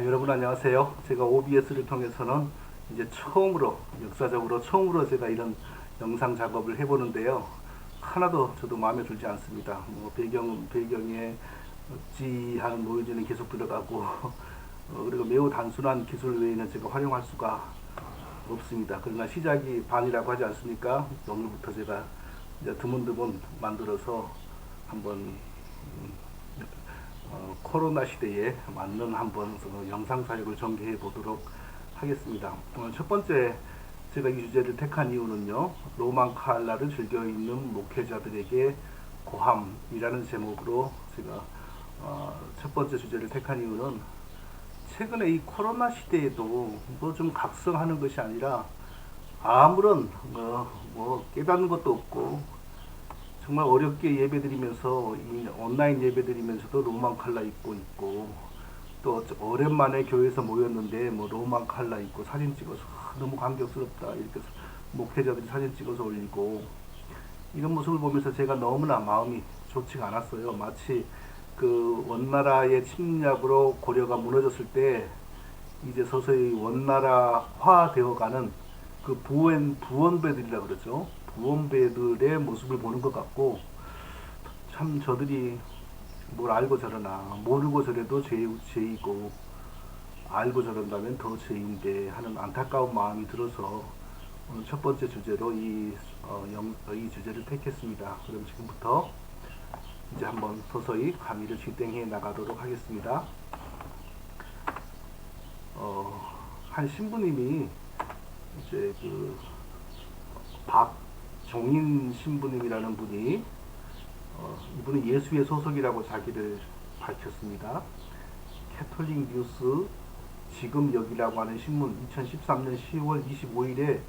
여러분 안녕하세요. 제가 OBS를 통해서는 이제 역사적으로 처음으로 제가 이런 영상 작업을 해보는데요. 하나도 저도 마음에 들지 않습니다. 배경에 지하는 노이즈는 계속 들어가고, 그리고 매우 단순한 기술 외에는 제가 활용할 수가 없습니다. 그러나 시작이 반이라고 하지 않습니까? 오늘부터 제가 이제 드문드문 만들어서 한번 코로나 시대에 맞는 한번 영상 사역을 전개해 보도록 하겠습니다. 오늘 첫 번째 제가 이 주제를 택한 이유는요, 로만 칼라를 즐겨 읽는 목회자들에게 고함이라는 제목으로 제가 첫 번째 주제를 택한 이유는, 최근에 이 코로나 시대에도 뭐 좀 각성하는 것이 아니라 아무런 깨닫는 것도 없고, 정말 어렵게 예배드리면서 온라인 예배드리면서도 로만 칼라 입고 있고, 또 오랜만에 교회에서 모였는데 뭐 로만 칼라 입고 사진 찍어서 너무 감격스럽다 이렇게 목회자들이 사진 찍어서 올리고, 이런 모습을 보면서 제가 너무나 마음이 좋지가 않았어요. 마치 그 원나라의 침략으로 고려가 무너졌을 때 이제 서서히 원나라화 되어가는 그 부원배들이라 그러죠. 부원배들의 모습을 보는 것 같고, 참 저들이 뭘 알고 저러나, 모르고 저래도 죄이고 알고 저런다면 더 죄인데 하는 안타까운 마음이 들어서 오늘 첫 번째 주제로 이 주제를 택했습니다. 그럼 지금부터 이제 한번 서서히 강의를 진행해 나가도록 하겠습니다. 한 신부님이 이제 박종인 신부님이라는 분이, 이분은 예수의 소속이라고 자기를 밝혔습니다. 캐톨릭 뉴스 지금 여기라고 하는 신문 2013년 10월 25일에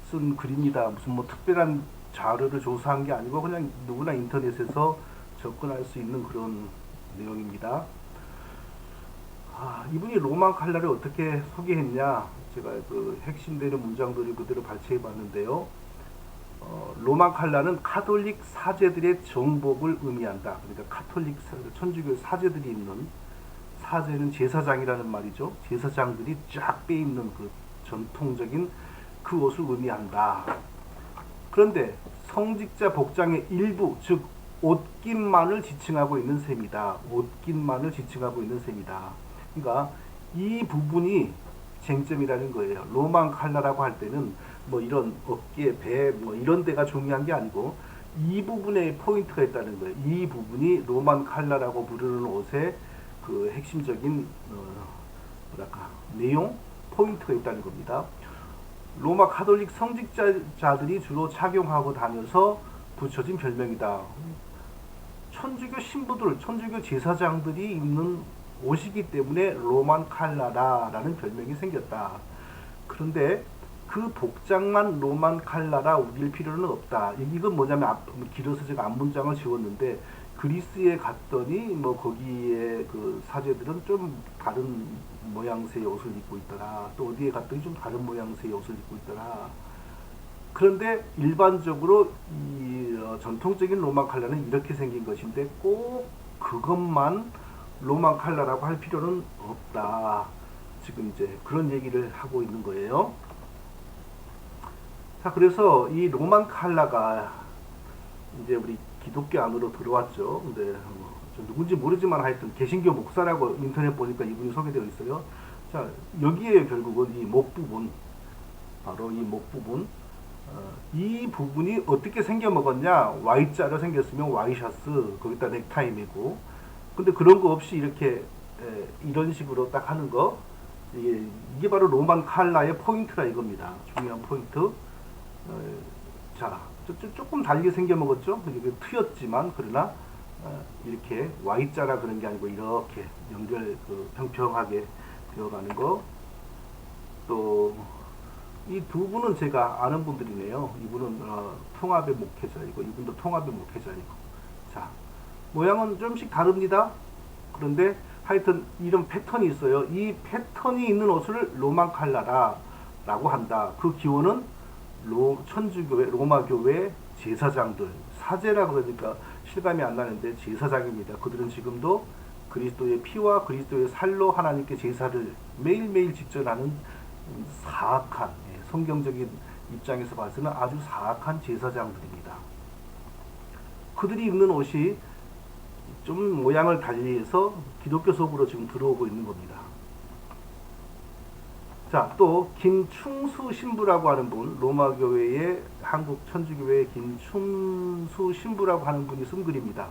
쓴 글입니다. 무슨 뭐 특별한 자료를 조사한 게 아니고 그냥 누구나 인터넷에서 접근할 수 있는 그런 내용입니다. 이분이 로만 칼라를 어떻게 소개했냐, 제가 그 핵심되는 문장들을 그대로 발췌해 봤는데요. 로만 칼라는 카톨릭 사제들의 정복을 의미한다. 그러니까 천주교 사제들이 있는, 사제는 제사장이라는 말이죠. 제사장들이 쫙 빼입는 그 전통적인 그 옷을 의미한다. 그런데 성직자 복장의 일부, 즉 옷깃만을 지칭하고 있는 셈이다. 옷깃만을 지칭하고 있는 셈이다. 그러니까 이 부분이 쟁점이라는 거예요. 로만 칼라라고 할 때는 뭐 이런 어깨, 배, 뭐 이런 데가 중요한 게 아니고 이 부분에 포인트가 있다는 거예요. 이 부분이 로만 칼라라고 부르는 옷의 그 핵심적인 내용, 포인트가 있다는 겁니다. 로마 카톨릭 성직자들이 주로 착용하고 다녀서 붙여진 별명이다. 천주교 신부들, 천주교 제사장들이 입는 옷이기 때문에 로만 칼라라라는 별명이 생겼다. 그런데 그 복장만 로만 칼라라 우길 필요는 없다. 이건 뭐냐면, 길어서 제가 앞문장을 지웠는데, 그리스에 갔더니 뭐 거기에 그 사제들은 좀 다른 모양새의 옷을 입고 있더라. 또 어디에 갔더니 좀 다른 모양새의 옷을 입고 있더라. 그런데 일반적으로 이 전통적인 로만 칼라는 이렇게 생긴 것인데 꼭 그것만 로만 칼라라고 할 필요는 없다. 지금 이제 그런 얘기를 하고 있는 거예요. 자, 그래서 이 로만 칼라가 이제 우리 기독교 안으로 들어왔죠. 근데 누군지 모르지만 하여튼 개신교 목사라고 인터넷 보니까 이분이 소개되어 있어요. 자, 여기에 결국은 이 목 부분, 바로 이 목 부분, 이 부분이 어떻게 생겨 먹었냐? Y자로 생겼으면 와이셔츠, 거기다 넥타이 메고, 근데 그런 거 없이 이렇게 이런 식으로 딱 하는 거, 이게 바로 로만 칼라의 포인트라 이겁니다. 중요한 포인트. 자, 조금 달게 생겨 먹었죠. 이게 트였지만, 그러나 이렇게 Y자라 그런 게 아니고 이렇게 평평하게 되어가는 거. 또 이 두 분은 제가 아는 분들이네요. 이분은 통합의 목회자이고, 이분도 통합의 목회자이고. 자, 모양은 좀씩 다릅니다. 그런데 하여튼 이런 패턴이 있어요. 이 패턴이 있는 옷을 로만 칼라라고 한다. 그 기원은 천주교회, 로마교회 제사장들, 사제라 그러니까 실감이 안 나는데 제사장입니다. 그들은 지금도 그리스도의 피와 그리스도의 살로 하나님께 제사를 매일매일 직전하는 사악한, 성경적인 입장에서 봐서는 아주 사악한 제사장들입니다. 그들이 입는 옷이 좀 모양을 달리해서 기독교 속으로 지금 들어오고 있는 겁니다. 자, 또 김충수 신부라고 하는 분, 로마교회의 한국 천주교회의 김충수 신부라고 하는 분이 쓴 글입니다.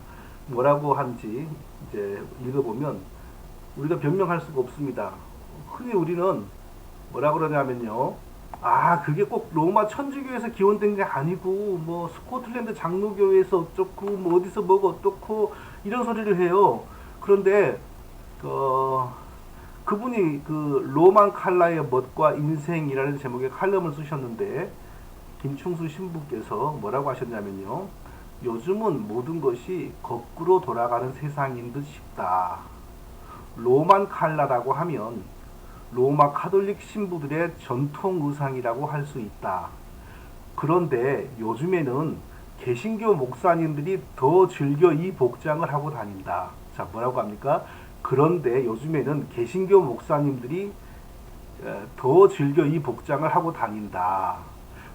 뭐라고 하는지 이제 읽어보면 우리가 변명할 수가 없습니다. 흔히 우리는 뭐라 그러냐면요, 그게 꼭 로마 천주교에서 기원된 게 아니고 뭐 스코틀랜드 장로교회에서 어쩌고 뭐 어디서 뭐가 어떻고 이런 소리를 해요. 그런데 그분이 그 로만 칼라의 멋과 인생이라는 제목의 칼럼을 쓰셨는데, 김충수 신부께서 뭐라고 하셨냐면요, 요즘은 모든 것이 거꾸로 돌아가는 세상인 듯 싶다. 로만 칼라라고 하면 로마 카톨릭 신부들의 전통 의상이라고 할 수 있다. 그런데 요즘에는 개신교 목사님들이 더 즐겨 이 복장을 하고 다닌다. 자, 뭐라고 합니까? 그런데 요즘에는 개신교 목사님들이 더 즐겨 이 복장을 하고 다닌다.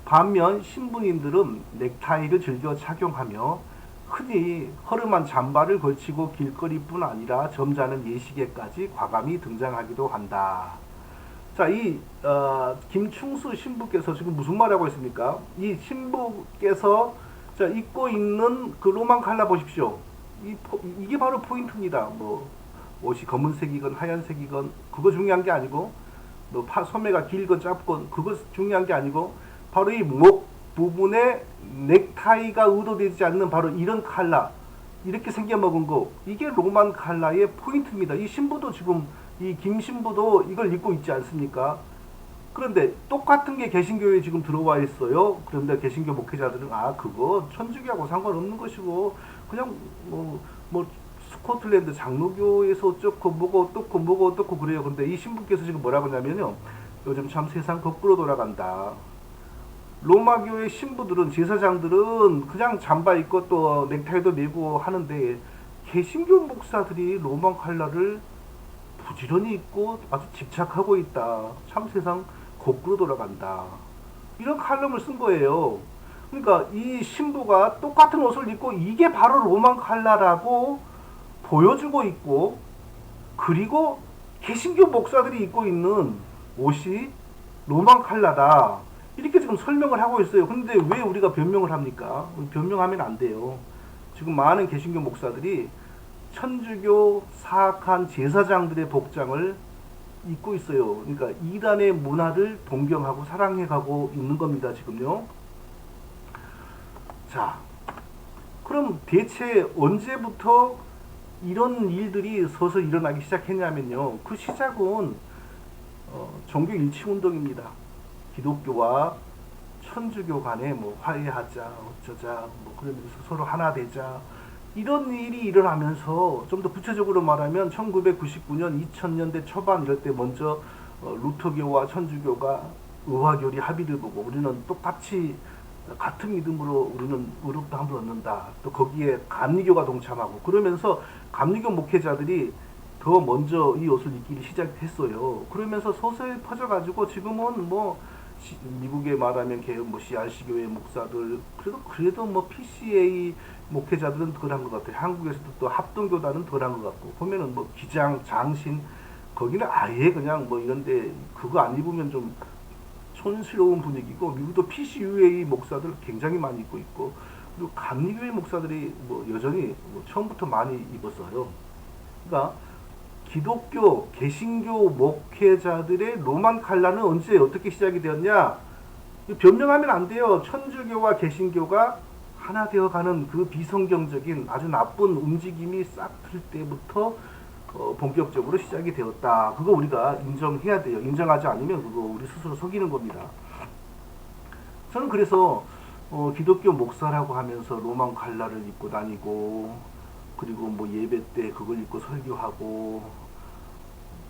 반면 신부님들은 넥타이를 즐겨 착용하며 흔히 허름한 잠바를 걸치고 길거리뿐 아니라 점잖은 예식에까지 과감히 등장하기도 한다. 자, 이 김충수 신부께서 지금 무슨 말하고 있습니까? 이 신부께서 자, 입고 있는 그 로만 칼라 보십시오. 이게 바로 포인트입니다. 뭐 옷이 검은색이건 하얀색이건 그거 중요한 게 아니고, 뭐 소매가 길건 짧건 그거 중요한 게 아니고, 바로 이 목 부분에 넥타이가 의도되지 않는 바로 이런 칼라, 이렇게 생겨먹은 거, 이게 로만 칼라의 포인트입니다. 이 신부도 지금, 이 김신부도 이걸 입고 있지 않습니까? 그런데 똑같은 게 개신교에 지금 들어와 있어요. 그런데 개신교 목회자들은 그거 천주교하고 상관없는 것이고 그냥 뭐 스코틀랜드 장로교에서 어쩌고 뭐가 어떻고 그래요. 근데 이 신부께서 지금 뭐라고 하냐면요, 요즘 참 세상 거꾸로 돌아간다. 로마교회 신부들은, 제사장들은 그냥 잠바 입고 또 넥타이도 메고 하는데, 개신교 목사들이 로만 칼라를 부지런히 입고 아주 집착하고 있다. 참 세상 거꾸로 돌아간다. 이런 칼럼을 쓴 거예요. 그러니까 이 신부가 똑같은 옷을 입고 이게 바로 로만 칼라라고 보여주고 있고, 그리고 개신교 목사들이 입고 있는 옷이 로만 칼라다. 이렇게 지금 설명을 하고 있어요. 근데 왜 우리가 변명을 합니까? 변명하면 안 돼요. 지금 많은 개신교 목사들이 천주교 사악한 제사장들의 복장을 입고 있어요. 그러니까 이단의 문화를 동경하고 사랑해가고 있는 겁니다, 지금요. 자, 그럼 대체 언제부터 이런 일들이 서서 일어나기 시작했냐면요, 그 시작은 종교 일치 운동입니다. 기독교와 천주교 간에 뭐 화해하자, 어쩌자, 뭐 그러면서 서로 하나 되자, 이런 일이 일어나면서, 좀 더 구체적으로 말하면 1999년 2000년대 초반 이럴 때 먼저 루터교와 천주교가 의화결의 합의를 보고, 우리는 똑같이 같은 믿음으로 우리는 의롭다함을 얻는다. 또 거기에 감리교가 동참하고, 그러면서 감리교 목회자들이 더 먼저 이 옷을 입기 시작했어요. 그러면서 서서히 퍼져가지고 지금은 뭐 미국에 말하면 뭐 CRC 교회 목사들, 그래도 뭐 PCA 목회자들은 덜한 것 같아요. 한국에서도 또 합동교단은 덜한 것 같고, 보면은 뭐 기장, 장신, 거기는 아예 그냥 뭐 이런데 그거 안 입으면 좀 촌스러운 분위기고, 미국도 PCUA 목사들 굉장히 많이 입고 있고, 그리고 감리교회 목사들이 뭐 여전히 뭐 처음부터 많이 입었어요. 그러니까 기독교, 개신교 목회자들의 로만 칼라는 언제 어떻게 시작이 되었냐? 변명하면 안 돼요. 천주교와 개신교가 하나 되어가는 그 비성경적인 아주 나쁜 움직임이 싹 틀 때부터 본격적으로 시작이 되었다. 그거 우리가 인정해야 돼요. 인정하지 않으면 그거 우리 스스로 속이는 겁니다. 저는 그래서 기독교 목사라고 하면서 로만 칼라를 입고 다니고, 그리고 뭐 예배 때 그걸 입고 설교하고,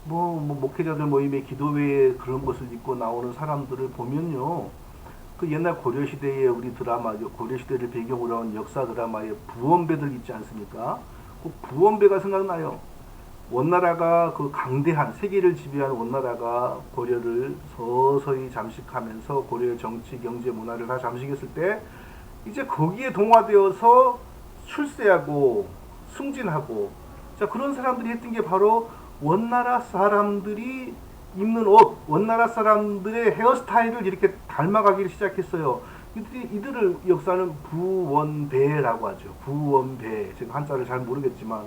뭐 목회자들 모임에 기도회에 그런 것을 입고 나오는 사람들을 보면요, 그 옛날 고려시대에 우리 드라마, 고려시대를 배경으로 한 역사 드라마에 부원배들 있지 않습니까? 그 부원배가 생각나요. 원나라가 그 강대한 세계를 지배하는 원나라가 고려를 서서히 잠식하면서 고려의 정치, 경제, 문화를 다 잠식했을 때 이제 거기에 동화되어서 출세하고 승진하고, 자, 그런 사람들이 했던 게 바로 원나라 사람들이 입는 옷, 원나라 사람들의 헤어스타일을 이렇게 닮아가기 시작했어요. 이들을 역사는 부원배라고 하죠. 부원배. 제가 한자를 잘 모르겠지만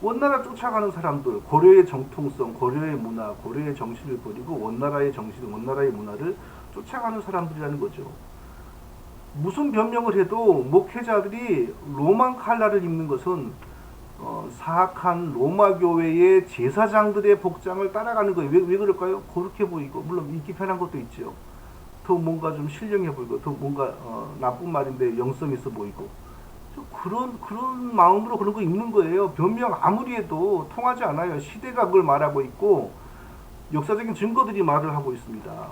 원나라 쫓아가는 사람들, 고려의 정통성, 고려의 문화, 고려의 정신을 버리고 원나라의 정신, 원나라의 문화를 쫓아가는 사람들이라는 거죠. 무슨 변명을 해도 목회자들이 로만 칼라를 입는 것은 사악한 로마 교회의 제사장들의 복장을 따라가는 거예요. 왜 그럴까요? 그렇게 보이고, 물론 읽기 편한 것도 있죠. 더 뭔가 좀 신령해 보이고, 더 뭔가 나쁜 말인데 영성 있어 보이고, 그런 마음으로 그런 거 입는 거예요. 변명 아무리 해도 통하지 않아요. 시대가 그걸 말하고 있고 역사적인 증거들이 말을 하고 있습니다.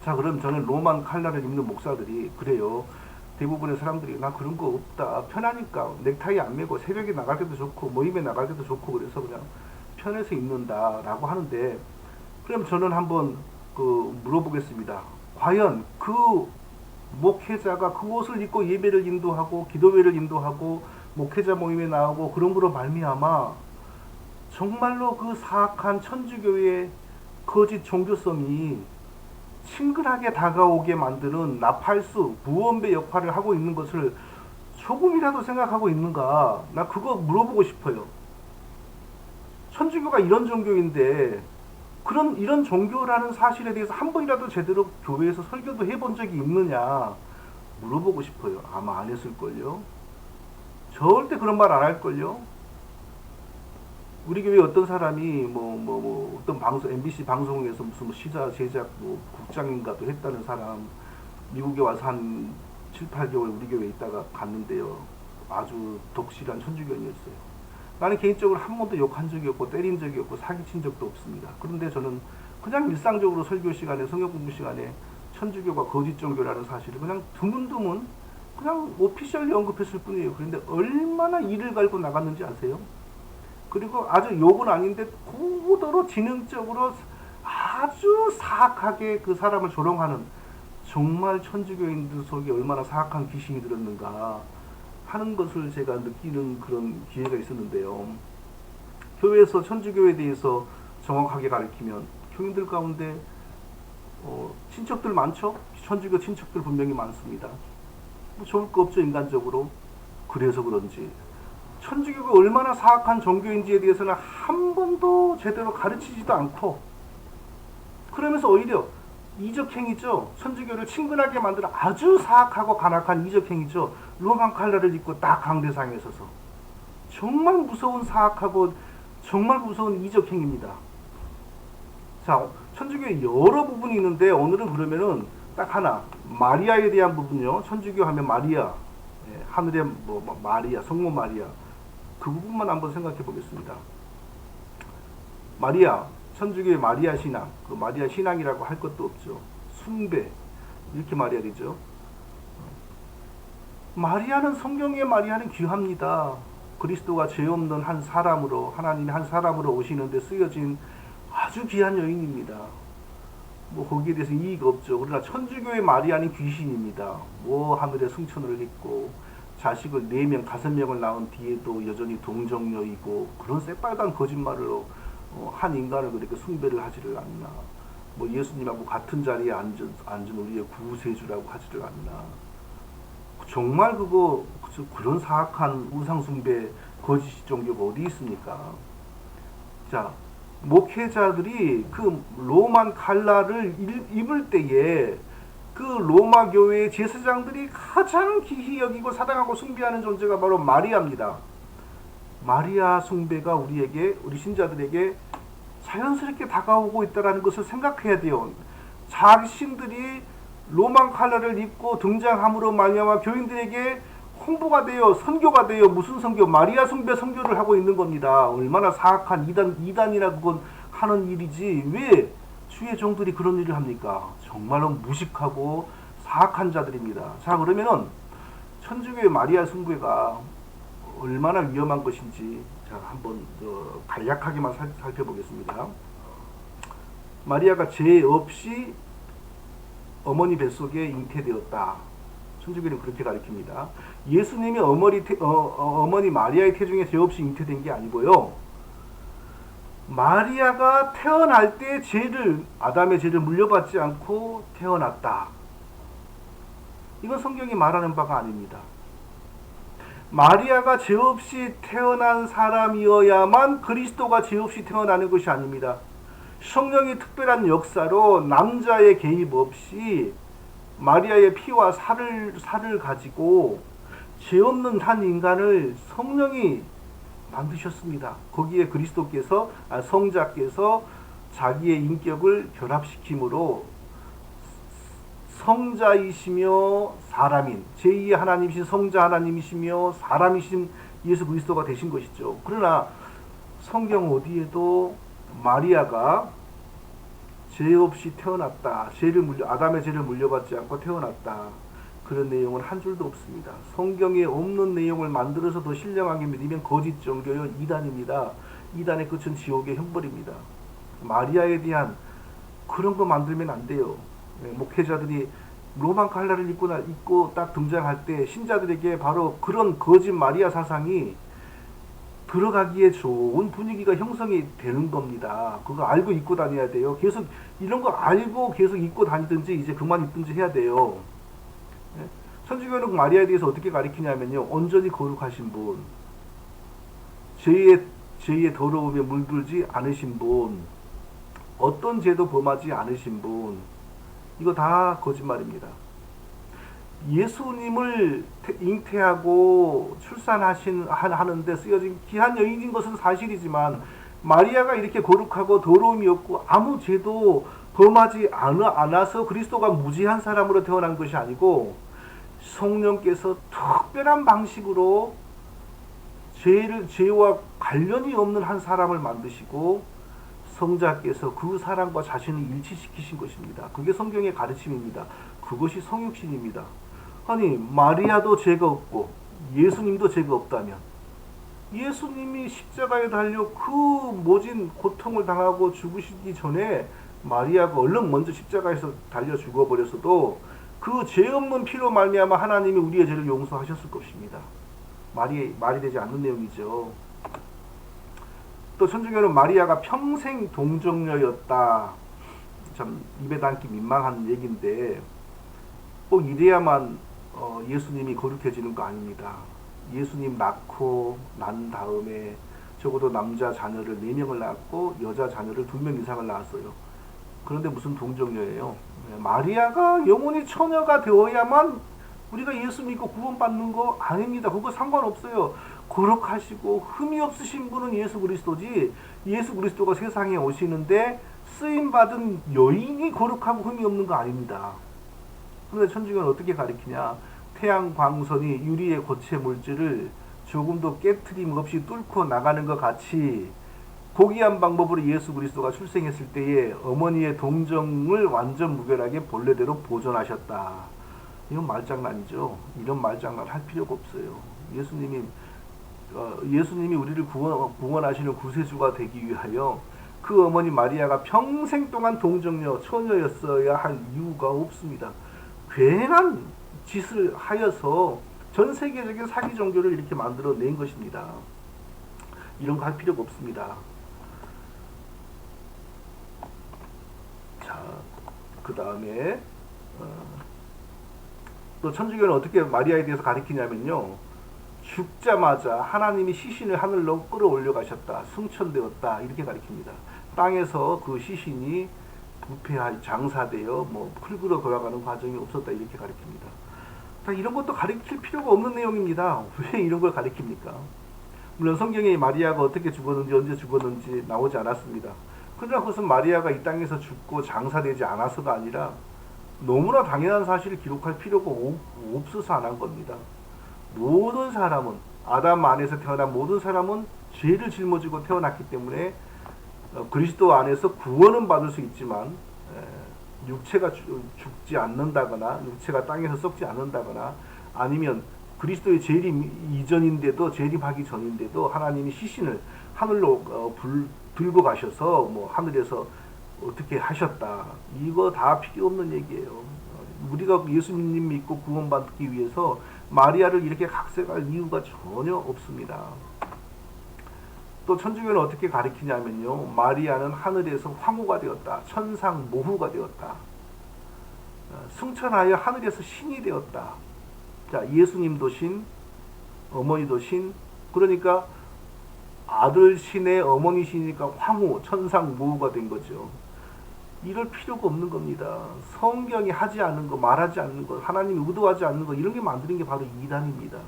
자, 그럼 저는 로만 칼라를 입는 목사들이 그래요. 대부분의 사람들이 나 그런 거 없다. 편하니까 넥타이 안 매고 새벽에 나갈 때도 좋고 모임에 나갈 때도 좋고 그래서 그냥 편해서 입는다라고 하는데, 그럼 저는 한번 물어보겠습니다. 과연 그 목회자가 그 옷을 입고 예배를 인도하고 기도회를 인도하고 목회자 모임에 나오고 그런 거로 말미암아 정말로 그 사악한 천주교의 거짓 종교성이 친근하게 다가오게 만드는 나팔수, 부원배 역할을 하고 있는 것을 조금이라도 생각하고 있는가? 나 그거 물어보고 싶어요. 천주교가 이런 종교인데 이런 종교라는 사실에 대해서 한 번이라도 제대로 교회에서 설교도 해본 적이 있느냐 물어보고 싶어요. 아마 안 했을걸요. 절대 그런 말 안 할걸요. 우리 교회 어떤 사람이 어떤 방송, MBC 방송에서 무슨 시사 제작 국장인가도 했다는 사람, 미국에 와서 한 7, 8개월 우리 교회에 있다가 갔는데요. 아주 독실한 천주교인이었어요. 나는 개인적으로 한 번도 욕한 적이 없고 때린 적이 없고 사기친 적도 없습니다. 그런데 저는 그냥 일상적으로 설교 시간에, 성경 공부 시간에 천주교가 거짓 종교라는 사실을 그냥 드문드문 그냥 오피셜리 언급했을 뿐이에요. 그런데 얼마나 이를 갈고 나갔는지 아세요? 그리고 아주 욕은 아닌데 고도로 지능적으로 아주 사악하게 그 사람을 조롱하는, 정말 천주교인들 속에 얼마나 사악한 귀신이 들었는가 하는 것을 제가 느끼는 그런 기회가 있었는데요. 교회에서 천주교에 대해서 정확하게 가르치면 교인들 가운데 친척들 많죠? 천주교 친척들 분명히 많습니다. 뭐 좋을 거 없죠, 인간적으로. 그래서 그런지 천주교가 얼마나 사악한 종교인지에 대해서는 한 번도 제대로 가르치지도 않고, 그러면서 오히려 이적행위죠. 천주교를 친근하게 만드는 아주 사악하고 간악한 이적행위죠. 로만 칼라를 입고 딱 강대상에 서서 정말 무서운 사악하고 정말 무서운 이적행위입니다. 자, 천주교에 여러 부분이 있는데 오늘은 그러면은 딱 하나, 마리아에 대한 부분요. 천주교 하면 마리아, 하늘의 마리아, 성모 마리아, 그 부분만 한번 생각해 보겠습니다. 마리아, 천주교의 마리아 신앙, 그 마리아 신앙이라고 할 것도 없죠. 숭배, 이렇게 말해야 되죠. 마리아는, 성경의 마리아는 귀합니다. 그리스도가 죄 없는 한 사람으로, 하나님의 한 사람으로 오시는데 쓰여진 아주 귀한 여인입니다. 뭐 거기에 대해서 이의가 없죠. 그러나 천주교의 마리아는 귀신입니다. 하늘에 승천을 했고 자식을 4명, 5명을 낳은 뒤에도 여전히 동정녀이고, 그런 새빨간 거짓말로 한 인간을 그렇게 숭배를 하지를 않나. 예수님하고 같은 자리에 앉은 우리의 구세주라고 하지를 않나. 정말 그런 사악한 우상숭배 거짓 종교가 어디 있습니까? 자, 목회자들이 그 로만 칼라를 입을 때에 그 로마 교회의 제사장들이 가장 기히 여기고 사랑하고 숭배하는 존재가 바로 마리아입니다. 마리아 숭배가 우리 신자들에게 자연스럽게 다가오고 있다는 것을 생각해야 돼요. 자신들이 로만 칼라를 입고 등장함으로 말미암아 교인들에게 홍보가 돼요. 선교가 돼요. 무슨 선교? 마리아 숭배 선교를 하고 있는 겁니다. 얼마나 사악한 이단이나 그건 하는 일이지, 왜 주의 종들이 그런 일을 합니까? 정말로 무식하고 사악한 자들입니다. 자, 그러면은 천주교의 마리아 숭배가 얼마나 위험한 것인지 자, 한번 간략하게만 살펴보겠습니다. 마리아가 죄 없이 어머니 뱃속에 잉태되었다. 천주교는 그렇게 가르칩니다. 예수님이 어머니 마리아의 태중에 죄 없이 잉태된 게 아니고요. 마리아가 태어날 때 아담의 죄를 물려받지 않고 태어났다. 이건 성경이 말하는 바가 아닙니다. 마리아가 죄 없이 태어난 사람이어야만 그리스도가 죄 없이 태어나는 것이 아닙니다. 성령의 특별한 역사로 남자의 개입 없이 마리아의 피와 살을 가지고 죄 없는 한 인간을 성령이 만드셨습니다. 거기에 성자께서 자기의 인격을 결합시킴으로 성자이시며 사람인 제2의 하나님이신 성자 하나님이시며 사람이신 예수 그리스도가 되신 것이죠. 그러나 성경 어디에도 마리아가 죄 없이 태어났다, 아담의 죄를 물려받지 않고 태어났다, 그런 내용은 한 줄도 없습니다. 성경에 없는 내용을 만들어서 더 신령하게 믿으면 거짓 종교요, 이단입니다. 이단의 끝은 지옥의 형벌입니다. 마리아에 대한 그런 거 만들면 안 돼요. 목회자들이 로만 칼라를 입고 딱 등장할 때 신자들에게 바로 그런 거짓 마리아 사상이 들어가기에 좋은 분위기가 형성이 되는 겁니다. 그거 알고 입고 다녀야 돼요. 계속 이런 거 알고 계속 입고 다니든지 이제 그만 입든지 해야 돼요. 천주교는 마리아에 대해서 어떻게 가르치냐면요, 온전히 거룩하신 분, 죄의 더러움에 물들지 않으신 분, 어떤 죄도 범하지 않으신 분, 이거 다 거짓말입니다. 예수님을 잉태하고 하는데 쓰여진 귀한 여인인 것은 사실이지만 마리아가 이렇게 거룩하고 더러움이 없고 아무 죄도 범하지 않아서 그리스도가 무지한 사람으로 태어난 것이 아니고 성령께서 특별한 방식으로 죄와 관련이 없는 한 사람을 만드시고 성자께서 그 사람과 자신을 일치시키신 것입니다. 그게 성경의 가르침입니다. 그것이 성육신입니다. 아니, 마리아도 죄가 없고 예수님도 죄가 없다면 예수님이 십자가에 달려 그 모진 고통을 당하고 죽으시기 전에 마리아가 얼른 먼저 십자가에서 달려 죽어버렸어도 그 죄 없는 피로 말미암아 하나님이 우리의 죄를 용서하셨을 것입니다. 말이 되지 않는 내용이죠. 또 천주교는 마리아가 평생 동정녀였다. 참 입에 담기 민망한 얘기인데 꼭 이래야만 예수님이 거룩해지는 거 아닙니다. 예수님 낳고 난 다음에 적어도 남자 자녀를 4명을 낳았고 여자 자녀를 2명 이상을 낳았어요. 그런데 무슨 동정녀예요? 마리아가 영원히 처녀가 되어야만 우리가 예수 믿고 구원받는 거 아닙니다. 그거 상관없어요. 거룩하시고 흠이 없으신 분은 예수 그리스도지, 예수 그리스도가 세상에 오시는데 쓰임받은 여인이 거룩하고 흠이 없는 거 아닙니다. 그런데 천주교는 어떻게 가르치냐? 태양 광선이 유리의 고체 물질을 조금도 깨트림 없이 뚫고 나가는 것 같이 고귀한 방법으로 예수 그리스도가 출생했을 때에 어머니의 동정을 완전 무결하게 본래대로 보존하셨다. 이건 말장난이죠. 이런 말장난 할 필요가 없어요. 예수님이 우리를 구원하시는 구세주가 되기 위하여 그 어머니 마리아가 평생 동안 동정녀, 처녀였어야 할 이유가 없습니다. 괜한 짓을 하여서 전 세계적인 사기 종교를 이렇게 만들어낸 것입니다. 이런 거 할 필요가 없습니다. 자, 그 다음에 또 천주교는 어떻게 마리아에 대해서 가르치냐면요, 죽자마자 하나님이 시신을 하늘로 끌어올려 가셨다, 승천되었다, 이렇게 가르칩니다. 땅에서 그 시신이 부패하여 장사되어 풀그러 걸어가는 과정이 없었다, 이렇게 가르칩니다. 이런 것도 가르칠 필요가 없는 내용입니다. 왜 이런 걸 가르칩니까? 물론 성경에 마리아가 어떻게 죽었는지 언제 죽었는지 나오지 않았습니다. 그러나 그것은 마리아가 이 땅에서 죽고 장사되지 않아서가 아니라 너무나 당연한 사실을 기록할 필요가 없어서 안 한 겁니다. 모든 사람은, 아담 안에서 태어난 모든 사람은 죄를 짊어지고 태어났기 때문에 그리스도 안에서 구원은 받을 수 있지만 육체가 죽지 않는다거나 육체가 땅에서 썩지 않는다거나 아니면 그리스도의 재림 이전인데도, 재림하기 전인데도 하나님이 시신을 하늘로 들고 가셔서 뭐 하늘에서 어떻게 하셨다. 이거 다 필요 없는 얘기예요. 우리가 예수님 믿고 구원받기 위해서 마리아를 이렇게 각색할 이유가 전혀 없습니다. 또 천주교는 어떻게 가르치냐면요, 마리아는 하늘에서 황후가 되었다. 천상 모후가 되었다. 승천하여 하늘에서 신이 되었다. 자, 예수님도 신, 어머니도 신. 그러니까 아들 신의 어머니 신이니까 황후, 천상 모후가 된 거죠. 이럴 필요가 없는 겁니다. 성경이 하지 않는 거, 말하지 않는 거, 하나님이 의도하지 않는 거, 이런 게 만드는 게 바로 이단입니다.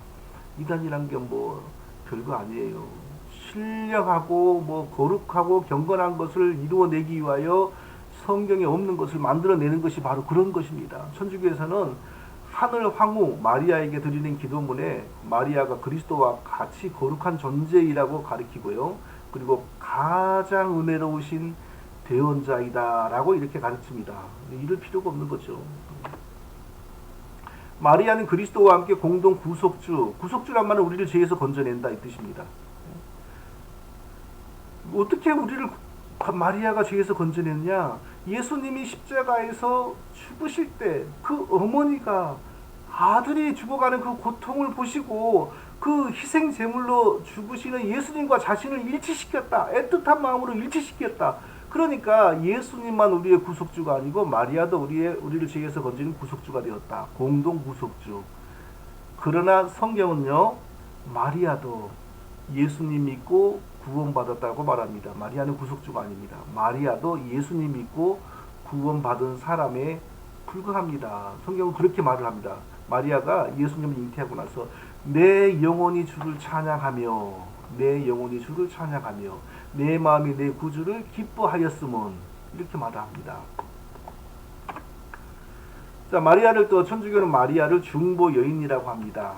이단이란 게 뭐 별거 아니에요. 신령하고 뭐 거룩하고 경건한 것을 이루어내기 위하여 성경에 없는 것을 만들어내는 것이 바로 그런 것입니다. 천주교에서는 하늘 황후 마리아에게 드리는 기도문에 마리아가 그리스도와 같이 거룩한 존재이라고 가르치고요. 그리고 가장 은혜로우신 대언자이다 라고 이렇게 가르칩니다. 이럴 필요가 없는 거죠. 마리아는 그리스도와 함께 공동 구속주, 구속주란 말은 우리를 죄에서 건져낸다 이 뜻입니다. 어떻게 우리를 마리아가 죄에서 건져냈냐? 예수님이 십자가에서 죽으실 때 그 어머니가 아들이 죽어가는 그 고통을 보시고 그 희생 제물로 죽으시는 예수님과 자신을 일치시켰다. 애틋한 마음으로 일치시켰다. 그러니까 예수님만 우리의 구속주가 아니고 마리아도 우리를 죄에서 건지는 구속주가 되었다. 공동 구속주. 그러나 성경은요, 마리아도 예수님 믿고 구원받았다고 말합니다. 마리아는 구속주가 아닙니다. 마리아도 예수님 믿고 구원받은 사람에 불과합니다. 성경은 그렇게 말을 합니다. 마리아가 예수님을 잉태하고 나서 내 영혼이 주를 찬양하며, 내 영혼이 주를 찬양하며 내 마음이 내 구주를 기뻐하였음은, 이렇게 말합니다. 자, 마리아를 또 천주교는 마리아를 중보 여인이라고 합니다.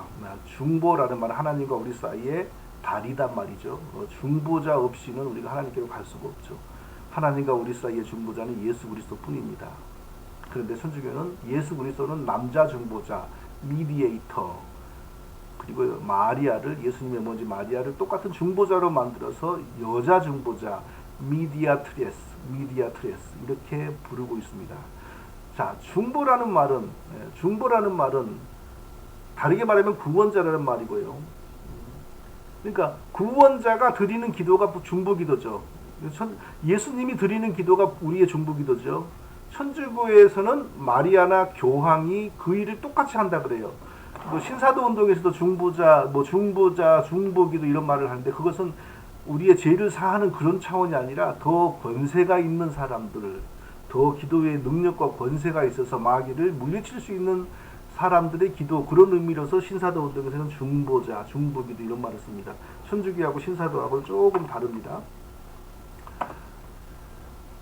중보라는 말은 하나님과 우리 사이에 다리단 말이죠. 중보자 없이는 우리가 하나님께로 갈 수가 없죠. 하나님과 우리 사이의 중보자는 예수 그리스도 뿐입니다. 그런데 천주교는 예수 그리스도는 남자 중보자, 미디에이터, 그리고 마리아를, 예수님의 어머니 마리아를 똑같은 중보자로 만들어서 여자 중보자, 미디아트레스 이렇게 부르고 있습니다. 자, 중보라는 말은 다르게 말하면 구원자라는 말이고요. 그러니까 구원자가 드리는 기도가 중보기도죠. 예수님이 드리는 기도가 우리의 중보기도죠. 천주교에서는 마리아나 교황이 그 일을 똑같이 한다 그래요. 뭐 신사도 운동에서도 중보자, 중보기도 이런 말을 하는데, 그것은 우리의 죄를 사하는 그런 차원이 아니라 더 권세가 있는 사람들, 더 기도의 능력과 권세가 있어서 마귀를 물리칠 수 있는 사람들의 기도, 그런 의미로서 신사도 운동에서는 중보자, 중보기도 이런 말을 씁니다. 천주교하고 신사도하고는 조금 다릅니다.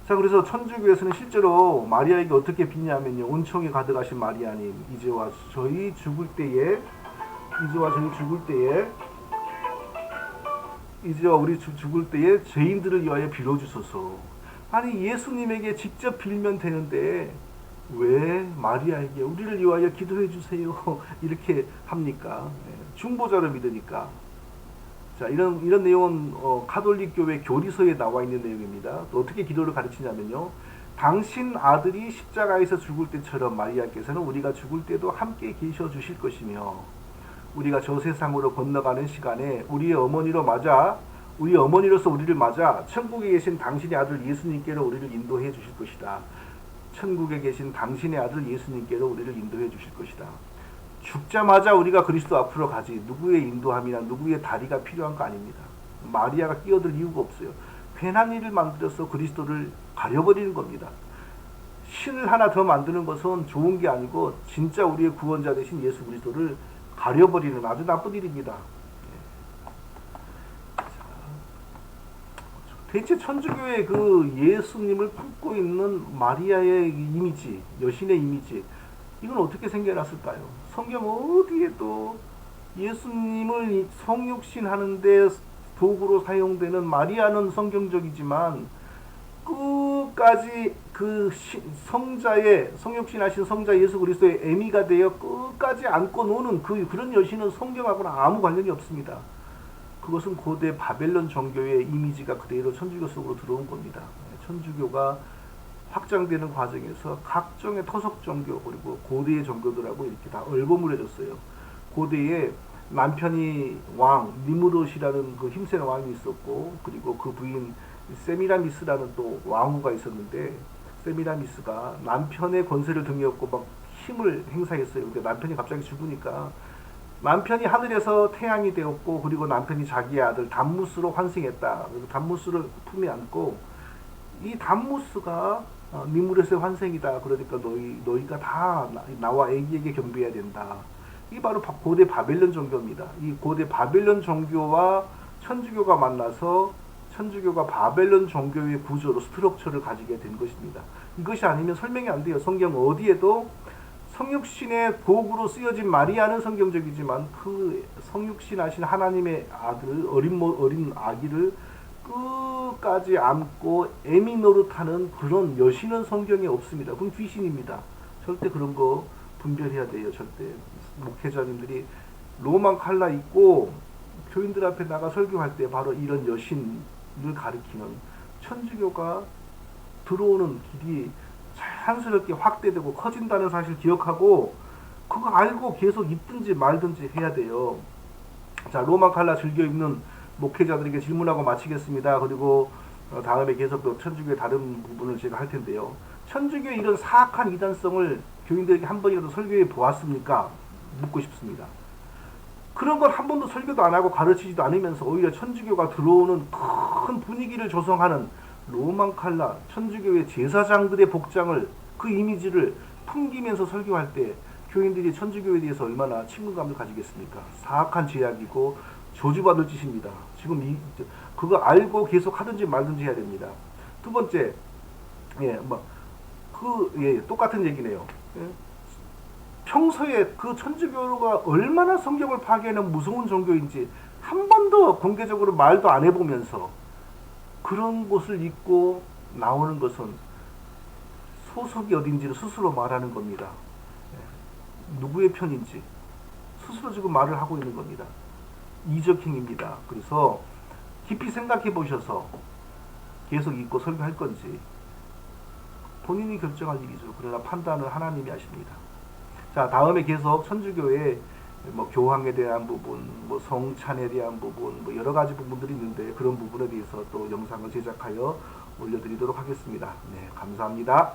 자, 그래서 천주교에서는 실제로 마리아에게 어떻게 빚냐면요, 은총이 가득하신 마리아님, 이제와 저희 죽을 때에, 이제와 우리 죽을 때에 죄인들을 위하여 빌어주소서. 아니, 예수님에게 직접 빌면 되는데 왜 마리아에게 우리를 위하여 기도해 주세요 이렇게 합니까? 중보자를 믿으니까. 자, 이런 내용은 가톨릭 교회 교리서에 나와 있는 내용입니다. 또 어떻게 기도를 가르치냐면요, 당신 아들이 십자가에서 죽을 때처럼 마리아께서는 우리가 죽을 때도 함께 계셔 주실 것이며, 우리가 저 세상으로 건너가는 시간에 우리 어머니로서 우리를 맞아 천국에 계신 당신의 아들 예수님께로 우리를 인도해 주실 것이다. 천국에 계신 당신의 아들 예수님께로 우리를 인도해 주실 것이다. 죽자마자 우리가 그리스도 앞으로 가지, 누구의 인도함이나 누구의 다리가 필요한 거 아닙니다. 마리아가 끼어들 이유가 없어요. 괜한 일을 만들어서 그리스도를 가려버리는 겁니다. 신을 하나 더 만드는 것은 좋은 게 아니고 진짜 우리의 구원자 되신 예수 그리스도를 가려버리는 아주 나쁜 일입니다. 대체 천주교의 그 예수님을 품고 있는 마리아의 이미지, 여신의 이미지, 이건 어떻게 생겨났을까요? 성경 어디에 또 예수님을 성육신 하는데 도구로 사용되는 마리아는 성경적이지만 끝까지 끝까지 그 성자의 성육신하신 성자 예수 그리스도의 애미가 되어 끝까지 안고 노는 그런 여신은 성경하고는 아무 관련이 없습니다. 그것은 고대 바벨론 종교의 이미지가 그대로 천주교 속으로 들어온 겁니다. 천주교가 확장되는 과정에서 각종의 토속 종교 그리고 고대의 종교들하고 이렇게 다 얼버무려졌어요. 고대에 남편이 왕 니무롯이라는 그 힘센 왕이 있었고, 그리고 그 부인 세미라미스라는 또 왕후가 있었는데, 세미라미스가 남편의 권세를 등에 업고 막 힘을 행사했어요. 근데 남편이 갑자기 죽으니까 남편이 하늘에서 태양이 되었고, 그리고 남편이 자기의 아들 담무스로 환생했다. 담무스를 품에 안고, 이 담무스가 니무롯의 환생이다. 그러니까 너희가 다 나와 애기에게 경배해야 된다. 이 바로 고대 바벨론 종교입니다. 이 고대 바벨론 종교와 천주교가 만나서 천주교가 바벨론 종교의 구조로 스트럭처를 가지게 된 것입니다. 이것이 아니면 설명이 안 돼요. 성경 어디에도 성육신의 도구로 쓰여진 마리아는 성경적이지만 그 성육신하신 하나님의 아들, 어린 아기를 끝까지 안고 애미 노릇하는 그런 여신은 성경에 없습니다. 그건 귀신입니다. 절대 그런 거 분별해야 돼요. 절대. 목회자님들이 로만 칼라 입고 교인들 앞에 나가 설교할 때 바로 이런 여신을 가리키는, 천주교가 들어오는 길이 자연스럽게 확대되고 커진다는 사실 기억하고 그거 알고 계속 입든지 말든지 해야 돼요. 자, 로만 칼라 즐겨 입는 목회자들에게 질문하고 마치겠습니다. 그리고 다음에 계속 또 천주교의 다른 부분을 제가 할 텐데요. 천주교의 이런 사악한 이단성을 교인들에게 한 번이라도 설교해 보았습니까? 묻고 싶습니다. 그런 걸 한 번도 설교도 안 하고 가르치지도 않으면서 오히려 천주교가 들어오는 큰 분위기를 조성하는 로만 칼라, 천주교의 제사장들의 복장을, 그 이미지를 풍기면서 설교할 때 교인들이 천주교에 대해서 얼마나 친근감을 가지겠습니까? 사악한 제약이고 저주받을 짓입니다. 지금 그거 알고 계속 하든지 말든지 해야 됩니다. 두 번째, 똑같은 얘기네요. 평소에 그 천주교가 얼마나 성경을 파괴하는 무서운 종교인지 한 번도 공개적으로 말도 안 해보면서 그런 것을 입고 나오는 것은 소속이 어딘지를 스스로 말하는 겁니다. 누구의 편인지 스스로 지금 말을 하고 있는 겁니다. 이적행입니다. 그래서 깊이 생각해 보셔서 계속 입고 설교할 건지 본인이 결정할 일이죠. 그러나 판단은 하나님이 하십니다. 자, 다음에 계속 천주교의 교황에 대한 부분, 성찬에 대한 부분, 여러 가지 부분들이 있는데 그런 부분에 대해서 또 영상을 제작하여 올려드리도록 하겠습니다. 네, 감사합니다.